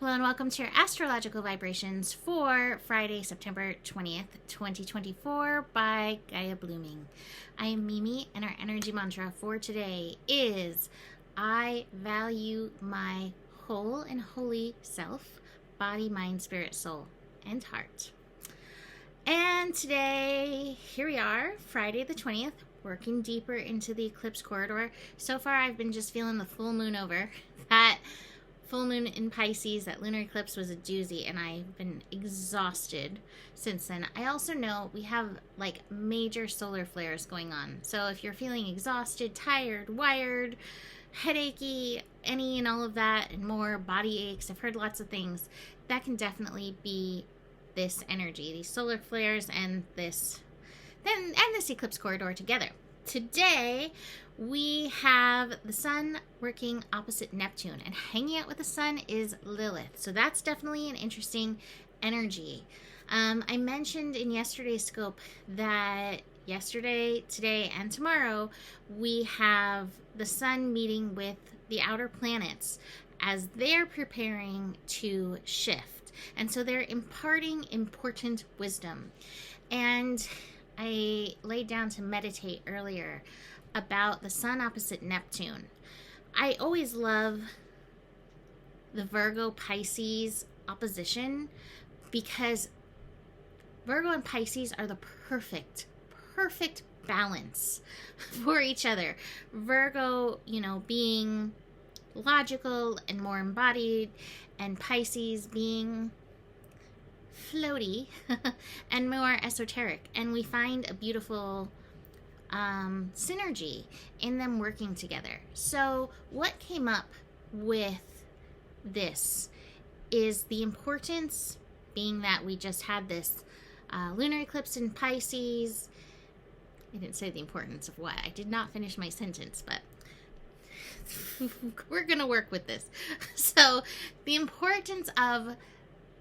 Hello and welcome to your astrological vibrations for Friday, September 20th, 2024 by Gaia Blooming. I am Mimi, and our energy mantra for today is I value my whole and holy self, body, mind, spirit, soul, and heart. And today, here we are, Friday the 20th, working deeper into the eclipse corridor. So far, I've been just feeling the full moon over. That full moon in Pisces, that lunar eclipse was a doozy, and I've been exhausted since then. I also know we have like major solar flares going on. So if you're feeling exhausted, tired, wired, headachy, any and all of that and more, body aches, I've heard lots of things, that can definitely be this energy, these solar flares and this eclipse corridor together. Today, we have the sun working opposite Neptune, and hanging out with the sun is Lilith. So that's definitely an interesting energy. I mentioned in yesterday's scope that yesterday, today, and tomorrow, we have the sun meeting with the outer planets as they're preparing to shift. And so they're imparting important wisdom. And I laid down to meditate earlier about the sun opposite Neptune. I always love the Virgo-Pisces opposition because Virgo and Pisces are the perfect balance for each other. Virgo, being logical and more embodied, and Pisces being floaty and more esoteric, and we find a beautiful synergy in them working together. So what came up with this is the importance, being that we just had this lunar eclipse in Pisces. I didn't say the importance of what. I did not finish my sentence, but we're gonna work with this. So the importance of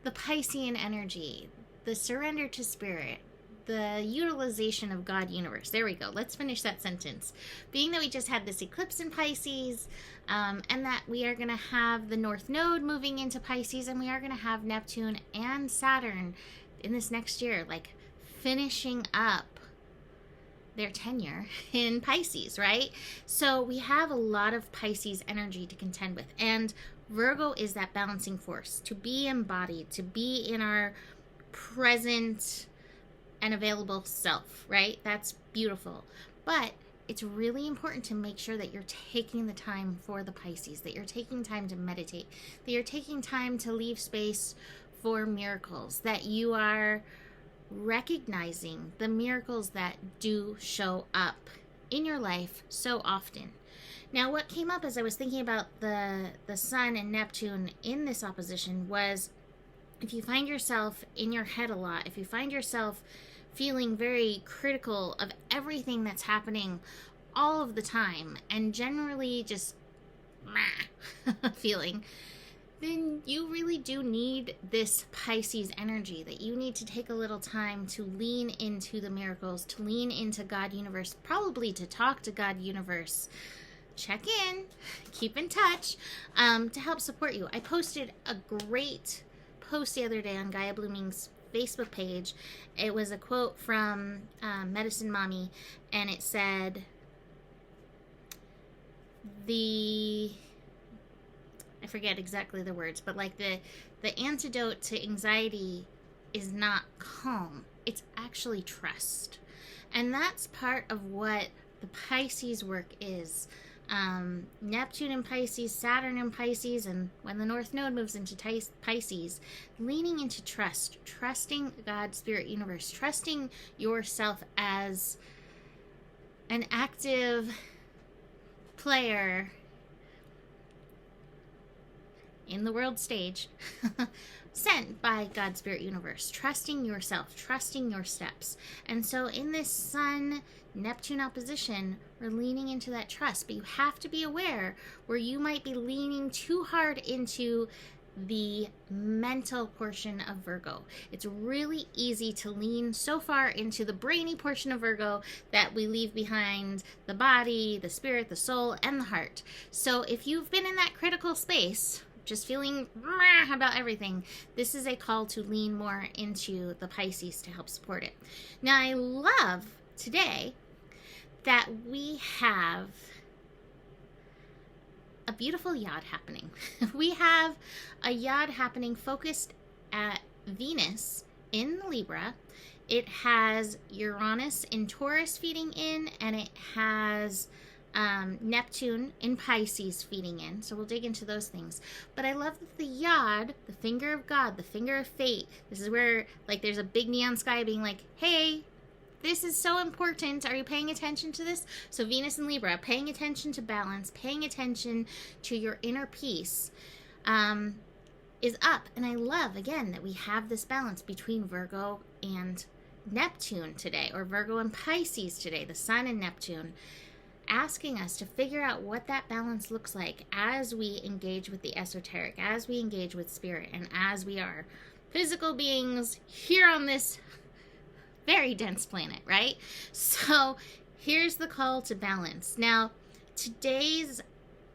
the Piscean energy, the surrender to spirit, the utilization of God universe. There we go. Let's finish that sentence. Being that we just had this eclipse in Pisces, and that we are going to have the North Node moving into Pisces, and we are going to have Neptune and Saturn in this next year, like finishing up their tenure in Pisces, right? So we have a lot of Pisces energy to contend with. And Virgo is that balancing force, to be embodied, to be in our present and available self, right? That's beautiful. But it's really important to make sure that you're taking the time for the Pisces, that you're taking time to meditate, that you're taking time to leave space for miracles, that you are recognizing the miracles that do show up in your life so often. Now, what came up as I was thinking about the sun and Neptune in this opposition was, if you find yourself in your head a lot, if you find yourself feeling very critical of everything that's happening all of the time, and generally just feeling, then you really do need this Pisces energy, that you need to take a little time to lean into the miracles, to lean into God universe, probably to talk to God universe, check in, keep in touch, to help support you. I posted a great post the other day on Gaia Blooming's Facebook page. It was a quote from Medicine Mommy, and it said, I forget exactly the words, but like the antidote to anxiety is not calm, it's actually trust. And that's part of what the Pisces work is. Neptune in Pisces, Saturn in Pisces, and when the North Node moves into Pisces, leaning into trust, trusting God, Spirit, Universe, trusting yourself as an active player in the world stage, sent by God, Spirit, Universe, trusting yourself, trusting your steps. And so in this Sun Neptune opposition, we're leaning into that trust, but you have to be aware where you might be leaning too hard into the mental portion of Virgo. It's really easy to lean so far into the brainy portion of Virgo that we leave behind the body, the spirit, the soul, and the heart. So if you've been in that critical space, just feeling meh about everything, this is a call to lean more into the Pisces to help support it. Now, I love today that we have a beautiful yod happening. We have a yod happening focused at Venus in Libra. It has Uranus in Taurus feeding in, and it has Neptune in Pisces feeding in. So we'll dig into those things. But I love that the yod, the finger of God, the finger of fate, this is where like there's a big neon sky being like, hey, this is so important. Are you paying attention to this? So Venus and Libra, paying attention to balance, paying attention to your inner peace, is up. And I love, again, that we have this balance between Virgo and Neptune today, or Virgo and Pisces today, the Sun and Neptune, asking us to figure out what that balance looks like as we engage with the esoteric, as we engage with spirit, and as we are physical beings here on this very dense planet, right? So here's the call to balance. Now, today's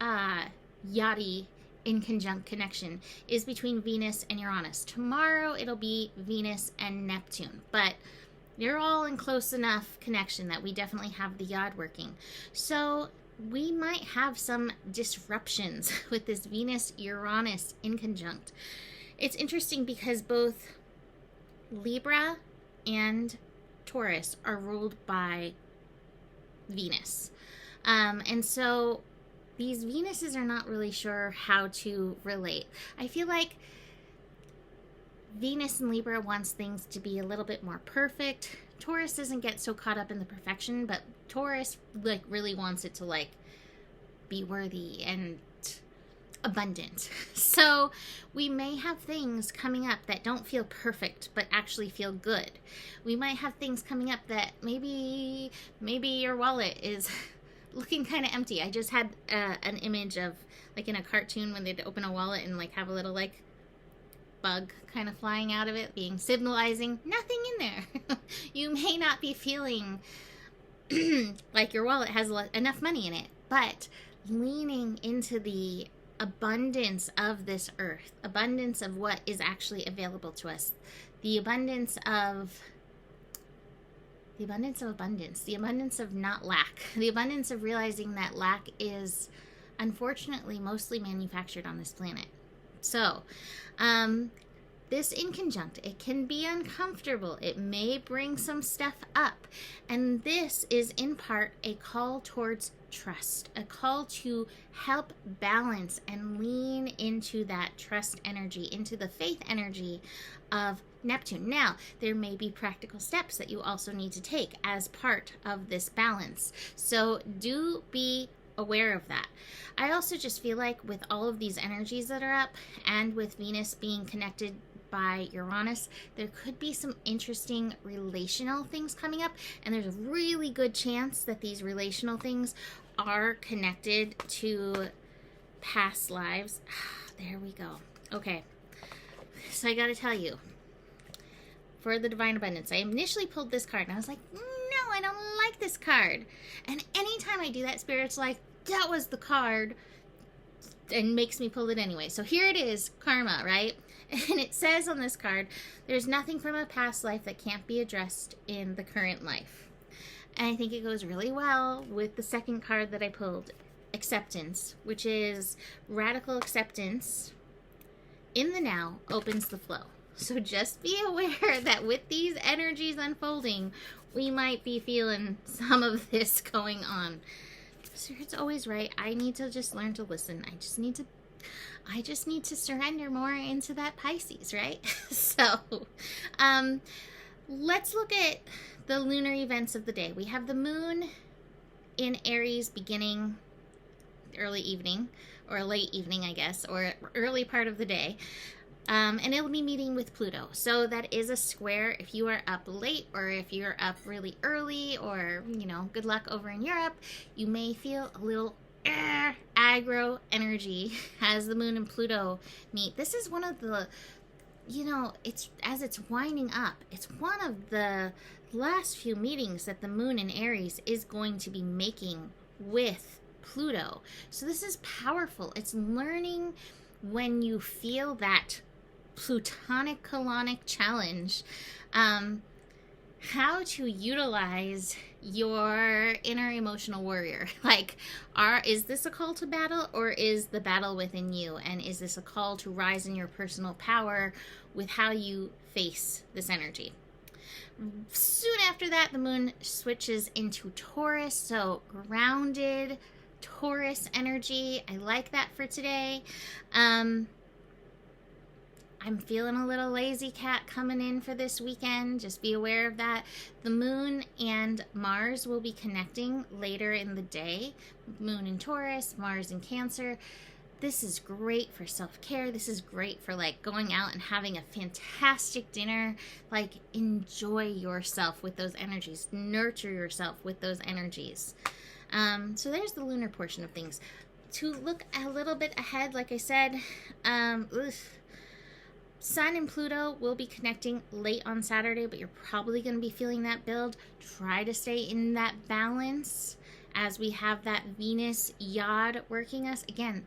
yachty in conjunct connection is between Venus and Uranus. Tomorrow it'll be Venus and Neptune, but they're all in close enough connection that we definitely have the yod working. So we might have some disruptions with this Venus-Uranus in conjunct. It's interesting because both Libra and Taurus are ruled by Venus. And so these Venuses are not really sure how to relate. I feel like Venus and Libra wants things to be a little bit more perfect. Taurus doesn't get so caught up in the perfection, but Taurus like really wants it to like be worthy and abundant. So we may have things coming up that don't feel perfect but actually feel good. We might have things coming up that maybe your wallet is looking kind of empty. I just had an image of like in a cartoon when they'd open a wallet and like have a little like bug kind of flying out of it, being symbolizing nothing in there. You may not be feeling like your wallet has enough money in it, but leaning into the abundance of this earth, abundance of what is actually available to us, the abundance of abundance, the abundance of not lack, the abundance of realizing that lack is unfortunately mostly manufactured on this planet. So, this in conjunct, it can be uncomfortable. It may bring some stuff up. And this is in part a call towards trust, a call to help balance and lean into that trust energy, into the faith energy of Neptune. Now, there may be practical steps that you also need to take as part of this balance. So do be aware of that. I also just feel like with all of these energies that are up and with Venus being connected by Uranus, there could be some interesting relational things coming up, and there's a really good chance that these relational things are connected to past lives. There we go. Okay, so I gotta tell you, for the Divine Abundance, I initially pulled this card and I was like, no, I don't like this card. And anytime I do that, Spirit's like, that was the card, and makes me pull it anyway. So here it is, karma, right? And it says on this card, there's nothing from a past life that can't be addressed in the current life. And I think it goes really well with the second card that I pulled, acceptance, which is radical acceptance in the now opens the flow. So just be aware that with these energies unfolding, we might be feeling some of this going on. So it's always right. I need to just learn to listen. I just need to surrender more into that Pisces, right? So, let's look at the lunar events of the day. We have the moon in Aries beginning early evening, or late evening, I guess, or early part of the day. And it'll be meeting with Pluto. So that is a square. If you are up late, or if you're up really early, or, good luck over in Europe, you may feel a little aggro energy as the moon and Pluto meet. This is one of the, it's winding up. It's one of the last few meetings that the moon in Aries is going to be making with Pluto. So this is powerful. It's learning when you feel that plutonic colonic challenge, how to utilize your inner emotional warrior. Like, is this a call to battle, or is the battle within you? And is this a call to rise in your personal power with how you face this energy? Soon after that, the moon switches into Taurus, so grounded Taurus energy. I like that for today. I'm feeling a little lazy cat coming in for this weekend. Just be aware of that. The moon and Mars will be connecting later in the day. Moon in Taurus, Mars in Cancer. This is great for self-care. This is great for like going out and having a fantastic dinner. Like, enjoy yourself with those energies. Nurture yourself with those energies. So there's the lunar portion of things. To look a little bit ahead, like I said, Sun and Pluto will be connecting late on Saturday, but you're probably going to be feeling that build. Try to stay in that balance as we have that Venus Yod working us. Again,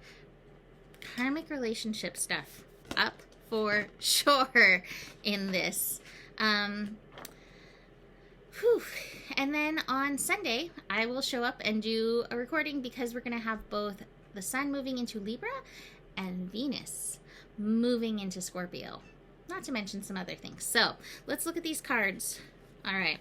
karmic relationship stuff up for sure in this. And then on Sunday, I will show up and do a recording because we're going to have both the Sun moving into Libra and Venus moving into Scorpio, not to mention some other things. So let's look at these cards. All right,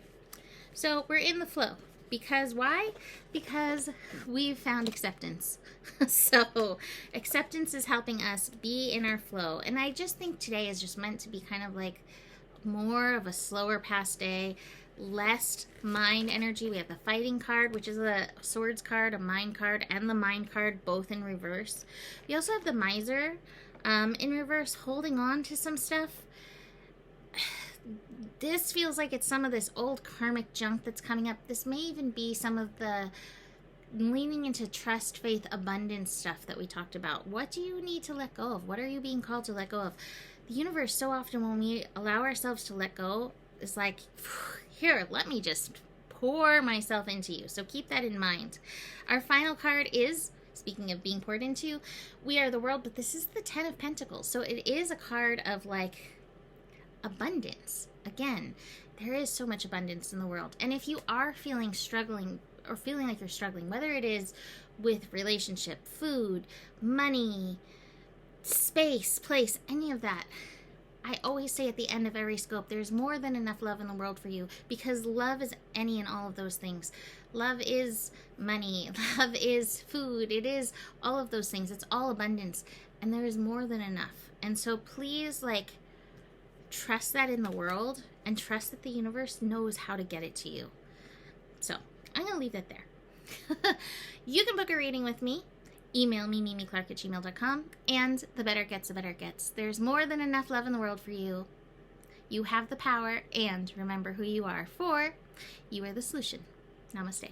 so we're in the flow. Because why? Because we've found acceptance. So acceptance is helping us be in our flow. And I just think today is just meant to be kind of like more of a slower past day, less mind energy. We have the fighting card, which is a swords card, a mind card, and the mind card, both in reverse. We also have the miser in reverse, holding on to some stuff. This feels like it's some of this old karmic junk that's coming up. This may even be some of the leaning into trust, faith, abundance stuff that we talked about. What do you need to let go of? What are you being called to let go of? The universe, so often when we allow ourselves to let go, is like, here, let me just pour myself into you. So keep that in mind. Our final card is, speaking of being poured into, we are the world, but this is the 10 of Pentacles. So it is a card of like abundance. Again, there is so much abundance in the world. And if you are struggling or feeling like you're struggling, whether it is with relationship, food, money, space, place, any of that, I always say at the end of every scope, there's more than enough love in the world for you, because love is any and all of those things. Love is money. Love is food. It is all of those things. It's all abundance. And there is more than enough. And so please, like, trust that in the world and trust that the universe knows how to get it to you. So I'm going to leave that there. You can book a reading with me. Email me, mimiclark@gmail.com. And the better it gets, the better it gets. There's more than enough love in the world for you. You have the power, and remember who you are, for you are the solution. Namaste.